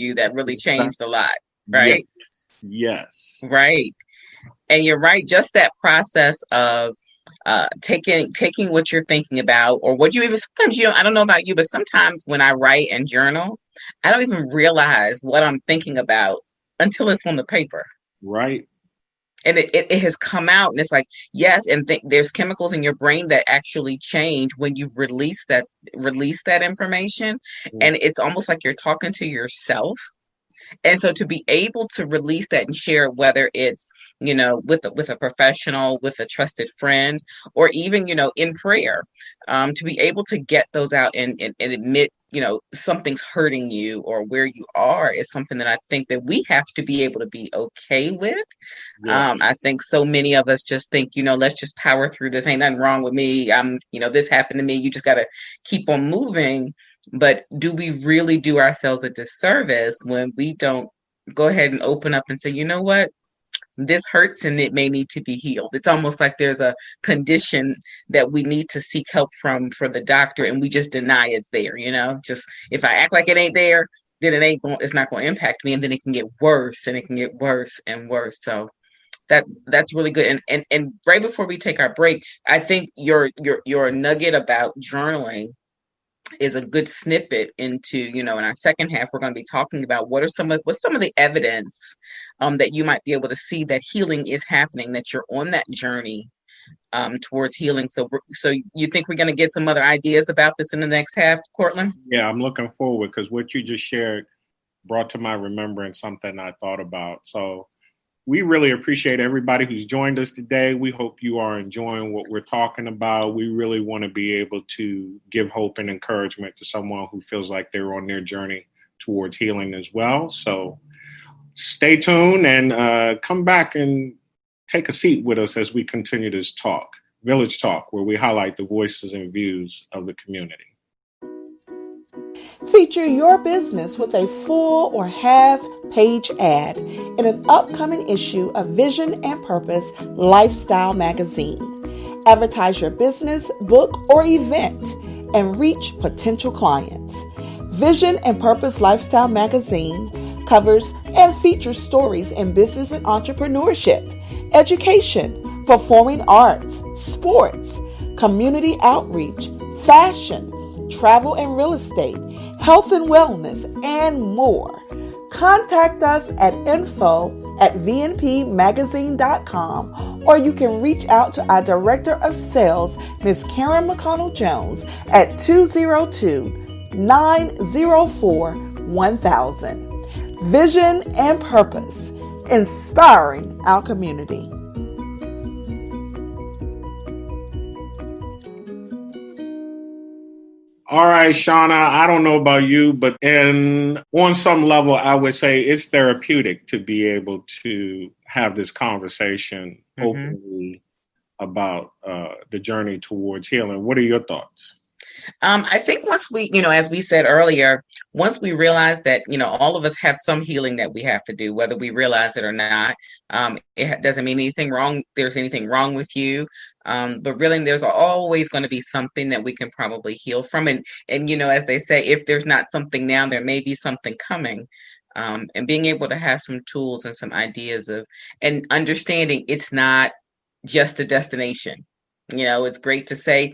you that really Exactly. changed a lot, Yes. right? Yes. Right. And you're right, just that process of taking what you're thinking about, or what you even sometimes you know, I don't know about you, but sometimes when I write and journal, I don't even realize what I'm thinking about until it's on the paper. Right. And it has come out, and it's like, yes, and there's chemicals in your brain that actually change when you release that information. Mm. And it's almost like you're talking to yourself. And so to be able to release that and share it, whether it's, with a professional, with a trusted friend, or even, in prayer, to be able to get those out and admit, something's hurting you or where you are, is something that I think that we have to be able to be okay with. Yeah. I think so many of us just think, let's just power through this. Ain't nothing wrong with me. This happened to me. You just got to keep on moving. But do we really do ourselves a disservice when we don't go ahead and open up and say, you know what? This hurts and it may need to be healed. It's almost like there's a condition that we need to seek help from for the doctor, and we just deny it's there, Just if I act like it ain't there, then it's not going to impact me, and then it can get worse and it can get worse and worse. So that's really good. And right before we take our break, I think your nugget about journaling is a good snippet into, in our second half, we're going to be talking about what's some of the evidence that you might be able to see that healing is happening, that you're on that journey towards healing. So you think we're going to get some other ideas about this in the next half, Cortland? Yeah, I'm looking forward because what you just shared brought to my remembrance something I thought about. So we really appreciate everybody who's joined us today. We hope you are enjoying what we're talking about. We really want to be able to give hope and encouragement to someone who feels like they're on their journey towards healing as well. So stay tuned and come back and take a seat with us as we continue this talk, Village Talk, where we highlight the voices and views of the community. Feature your business with a full or half page ad in an upcoming issue of Vision and Purpose Lifestyle Magazine. Advertise your business, book, or event and reach potential clients. Vision and Purpose Lifestyle Magazine covers and features stories in business and entrepreneurship, education, performing arts, sports, community outreach, fashion, travel and real estate, health and wellness, and more. Contact us at info@vnpmagazine.com, or you can reach out to our Director of Sales, Ms. Karen McConnell Jones, at 202-904-1000. Vision and Purpose, inspiring our community. All right, Shauna, I don't know about you, but on some level, I would say it's therapeutic to be able to have this conversation openly about the journey towards healing. What are your thoughts? I think once we, as we said earlier, once we realize that, all of us have some healing that we have to do, whether we realize it or not, it doesn't mean there's anything wrong with you. But really, there's always going to be something that we can probably heal from. And, as they say, if there's not something now, there may be something coming. And being able to have some tools and some ideas and understanding it's not just a destination. It's great to say,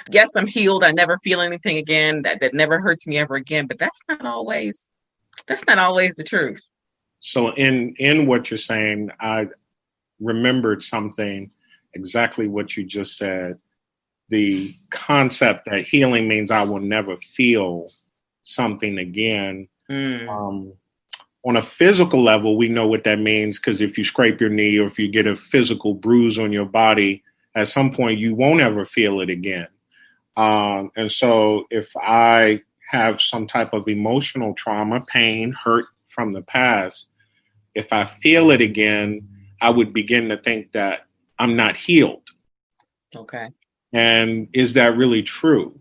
yes, I'm healed. I never feel anything again. That never hurts me ever again. But that's not always the truth. So in what you're saying, I remembered something exactly what you just said. The concept that healing means I will never feel something again. On a physical level, we know what that means because if you scrape your knee or if you get a physical bruise on your body, at some point you won't ever feel it again. And so if I have some type of emotional trauma, pain, hurt from the past, if I feel it again, I would begin to think that I'm not healed. Okay. And is that really true?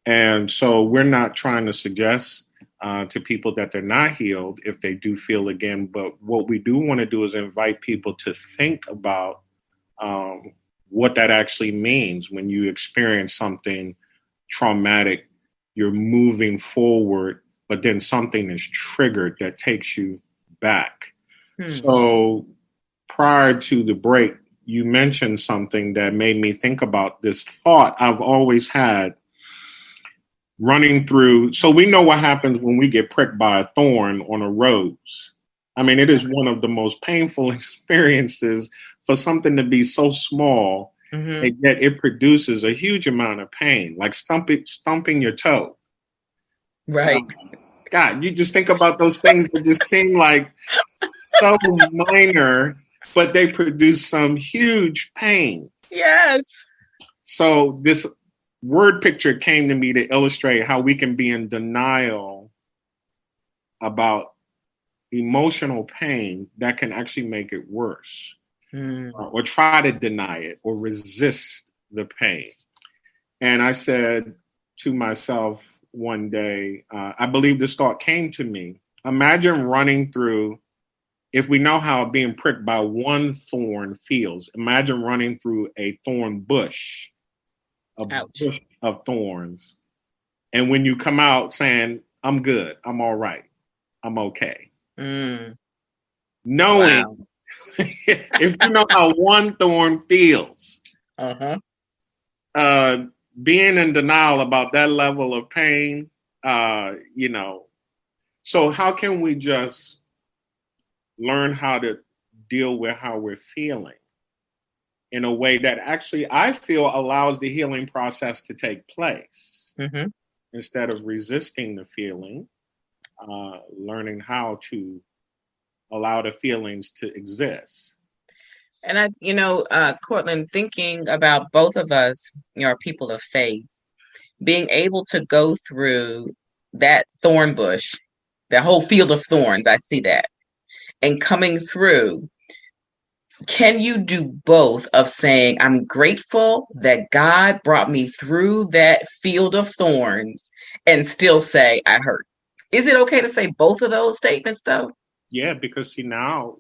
And so we're not trying to suggest to people that they're not healed if they do feel again. But what we do want to do is invite people to think about what that actually means when you experience something traumatic. You're moving forward, but then something is triggered that takes you back. Hmm. So prior to the break, you mentioned something that made me think about this thought I've always had running through. So we know what happens when we get pricked by a thorn on a rose. I mean, it is one of the most painful experiences for something to be so small, Mm-hmm. and yet it produces a huge amount of pain, like stumping your toe. Right. God, you just think about those things that just seem like so minor, but they produce some huge pain. Yes. So this word picture came to me to illustrate how we can be in denial about emotional pain that can actually make it worse, or try to deny it or resist the pain. And I said to myself one day, I believe this thought came to me. Imagine running through, if we know how being pricked by one thorn feels, imagine running through a thorn bush, a Ouch. bush of thorns. And when you come out saying, I'm good, I'm all right, I'm okay. Mm. Knowing, Wow. if you know how one thorn feels, Uh-huh. being in denial about that level of pain, so how can we just learn how to deal with how we're feeling in a way that actually I feel allows the healing process to take place, Mm-hmm. instead of resisting the feeling, learning how to allow the feelings to exist. And Cortland, thinking about both of us, are people of faith, being able to go through that thorn bush, that whole field of thorns, I see that, and coming through, can you do both of saying, I'm grateful that God brought me through that field of thorns and still say, I hurt? Is it okay to say both of those statements though? Yeah, because see now,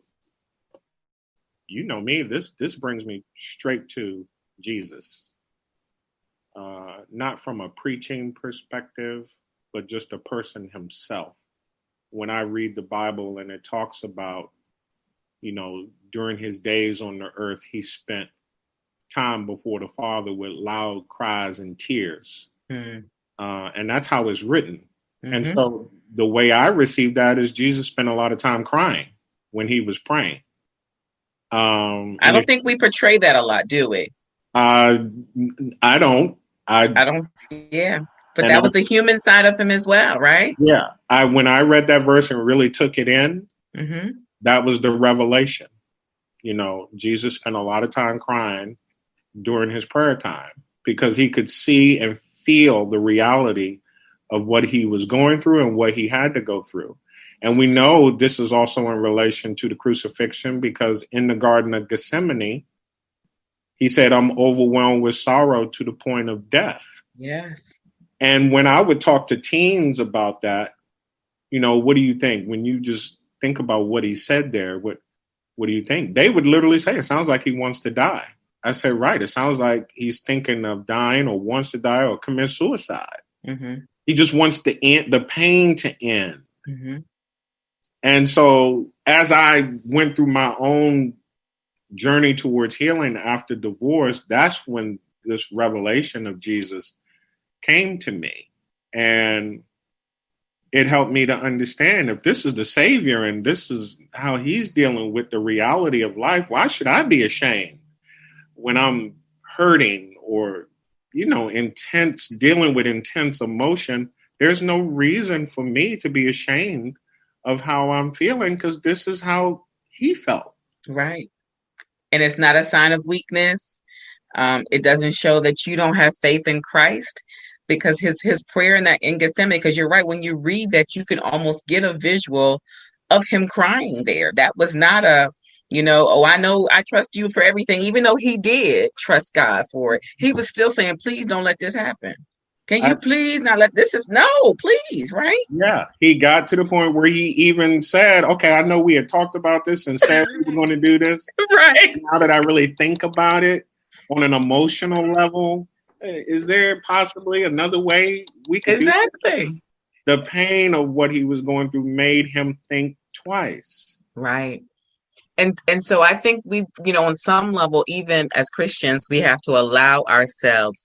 you know me, this brings me straight to Jesus. Not from a preaching perspective, but just a person himself. When I read the Bible and it talks about, during his days on the earth, he spent time before the Father with loud cries and tears. Mm-hmm. And that's how it's written. Mm-hmm. And so the way I received that is Jesus spent a lot of time crying when he was praying. I don't think we portray that a lot, do we? I don't. I don't. Yeah. But that was the human side of him as well, right? Yeah. When I read that verse and really took it in, mm-hmm. that was the revelation. Jesus spent a lot of time crying during his prayer time because he could see and feel the reality of what he was going through and what he had to go through. And we know this is also in relation to the crucifixion, because in the Garden of Gethsemane, he said, I'm overwhelmed with sorrow to the point of death. Yes. And when I would talk to teens about that, what do you think? When you just think about what he said there, what do you think? They would literally say, it sounds like he wants to die. I said, right. It sounds like he's thinking of dying or wants to die or commit suicide. Mm-hmm. He just wants the pain to end. Mm-hmm. And so as I went through my own journey towards healing after divorce, that's when this revelation of Jesus came to me. And it helped me to understand, if this is the Savior and this is how he's dealing with the reality of life, why should I be ashamed when I'm hurting or, dealing with intense emotion? There's no reason for me to be ashamed of how I'm feeling, because this is how he felt. Right. And it's not a sign of weakness. It doesn't show that you don't have faith in Christ, because his prayer in Gethsemane, because you're right, when you read that, you can almost get a visual of him crying there. That was not I know I trust you for everything, even though he did trust God for it. He was still saying, please don't let this happen. Can you please not let please, right? Yeah, he got to the point where he even said, okay, I know we had talked about this and said we were going to do this. Right. Now that I really think about it on an emotional level, is there possibly another way we could Exactly. the pain of what he was going through made him think twice. Right. And so I think we, on some level, even as Christians, we have to allow ourselves,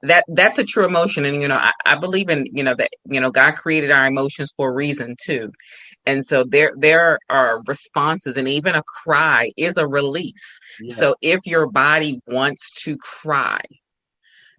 that's a true emotion. And, I believe in, that, God created our emotions for a reason too. And so there are responses, and even a cry is a release. Yeah. So if your body wants to cry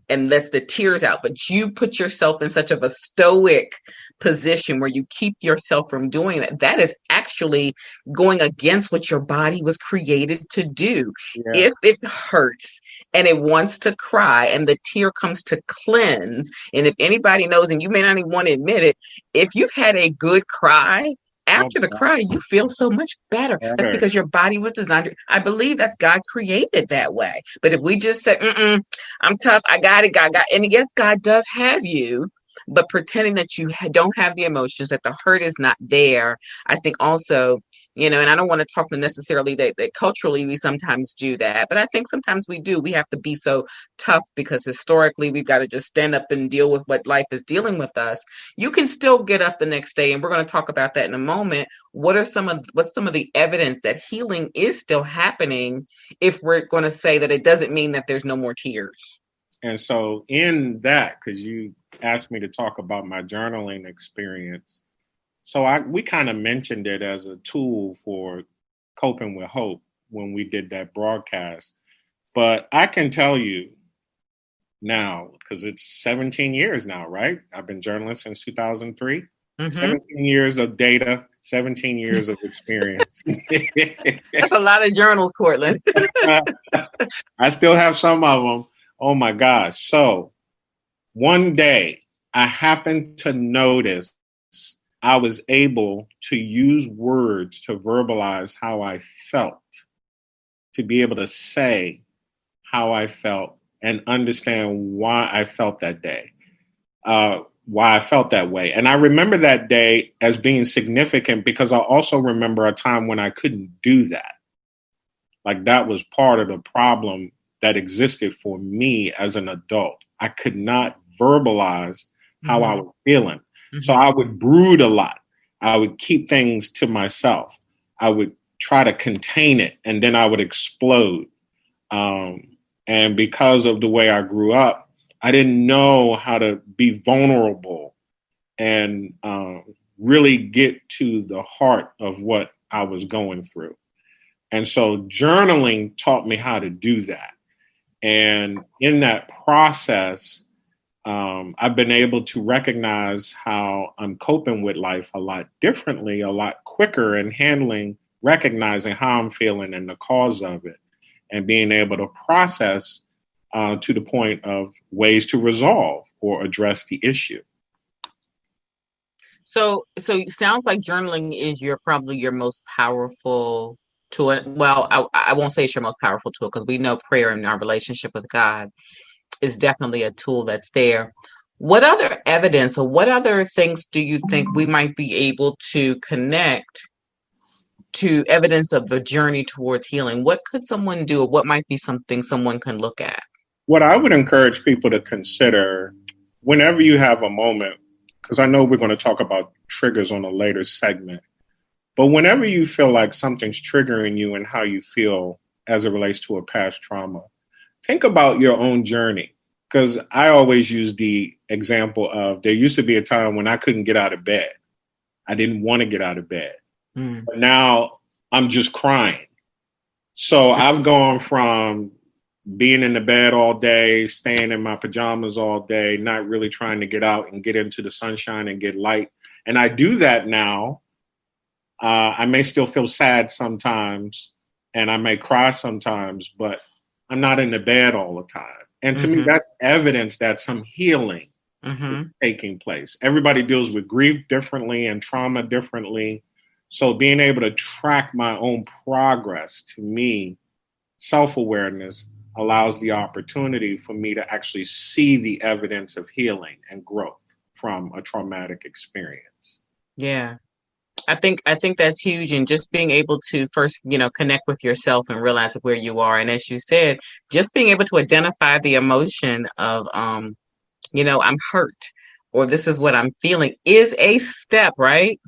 and lets the tears out, but you put yourself in such of a stoic position where you keep yourself from doing that, that is actually going against what your body was created to do. Yeah. If it hurts and it wants to cry and the tear comes to cleanse, and if anybody knows, and you may not even want to admit it, if you've had a good cry, after the cry, you feel so much better. That's because your body was designed. I believe that's God created that way. But if we just say, I'm tough, I got it, God. And yes, God does have you, but pretending that you don't have the emotions, that the hurt is not there, I think also, and I don't want to talk necessarily that culturally we sometimes do that, but I think sometimes we do. We have to be so tough because historically we've got to just stand up and deal with what life is dealing with us. You can still get up the next day, and we're going to talk about that in a moment. What's some of the evidence that healing is still happening if we're going to say that it doesn't mean that there's no more tears? And so in that, because you asked me to talk about my journaling experience, so we kind of mentioned it as a tool for coping with hope when we did that broadcast. But I can tell you now, because it's 17 years now, right? I've been journaling since 2003. 17 years of data, 17 years of experience. That's a lot of journals, Cortland. I still have some of them. Oh my gosh. So one day I happened to notice I was able to use words to verbalize how I felt, to be able to say how I felt and understand why I felt that day, why I felt that way. And I remember that day as being significant because I also remember a time when I couldn't do that. Like that was part of the problem that existed for me as an adult. I could not verbalize how I was feeling. So I would brood a lot. I would keep things to myself. I would try to contain it, and then I would explode. And because of the way I grew up, I didn't know how to be vulnerable and really get to the heart of what I was going through. And so journaling taught me how to do that. And in that process, I've been able to recognize how I'm coping with life a lot differently, a lot quicker, and recognizing how I'm feeling and the cause of it, and being able to process to the point of ways to resolve or address the issue. So it sounds like journaling is probably your most powerful tool. Well, I won't say it's your most powerful tool because we know prayer and our relationship with God is definitely a tool that's there. What other evidence or what other things do you think we might be able to connect to evidence of the journey towards healing? What could someone do, or what might be something someone can look at? What I would encourage people to consider whenever you have a moment, because I know we're going to talk about triggers on a later segment, but whenever you feel like something's triggering you and how you feel as it relates to a past trauma, think about your own journey, because I always use the example of there used to be a time when I couldn't get out of bed. I didn't want to get out of bed. But now I'm just crying. So I've gone from being in the bed all day, staying in my pajamas all day, not really trying to get out and get into the sunshine and get light. And I do that now. I may still feel sad sometimes and I may cry sometimes, but I'm not in the bed all the time. And to me, that's evidence that some healing is taking place. Everybody deals with grief differently and trauma differently. So being able to track my own progress, to me, self-awareness allows the opportunity for me to actually see the evidence of healing and growth from a traumatic experience. Yeah. I think that's huge, and just being able to first, connect with yourself and realize where you are. And as you said, just being able to identify the emotion of, I'm hurt, or this is what I'm feeling is a step, right?